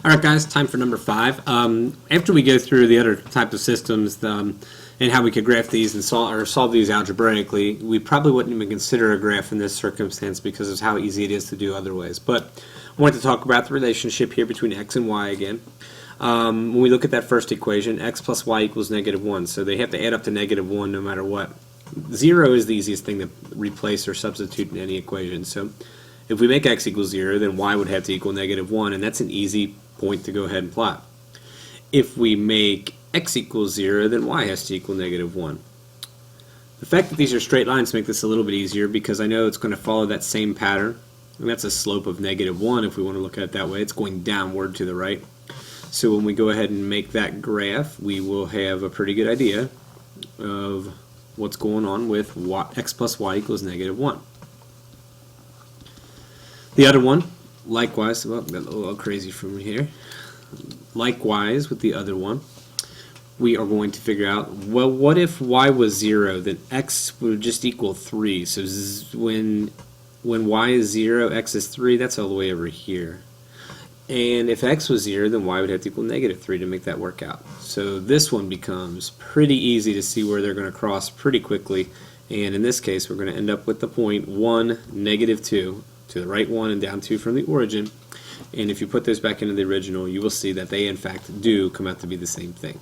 Alright guys, time for number 5. After we go through the other type of systems and how we could graph these and solve these algebraically, we probably wouldn't even consider a graph in this circumstance because of how easy it is to do other ways. But I wanted to talk about the relationship here between x and y again. When we look at that first equation, x plus y equals -1, so they have to add up to -1 no matter what. 0 is the easiest thing to replace or substitute in any equation. So if we make x equals 0, then y would have to equal -1, and that's an easy point to go ahead and plot. If we make x equals 0, then y has to equal -1. The fact that these are straight lines make this a little bit easier because I know it's going to follow that same pattern, and that's a slope of -1 if we want to look at it that way. It's going downward to the right. So when we go ahead and make that graph, we will have a pretty good idea of what's going on with x plus y equals -1. The other one, likewise, well, got a little crazy from here. Likewise, with the other one, we are going to figure out, well, what if y was 0, then x would just equal 3. So when y is 0, x is 3, that's all the way over here. And if x was 0, then y would have to equal -3 to make that work out. So this one becomes pretty easy to see where they're going to cross pretty quickly. And in this case, we're going to end up with the point 1, -2, to the right 1 and down 2 from the origin. And if you put those back into the original, you will see that they in fact do come out to be the same thing.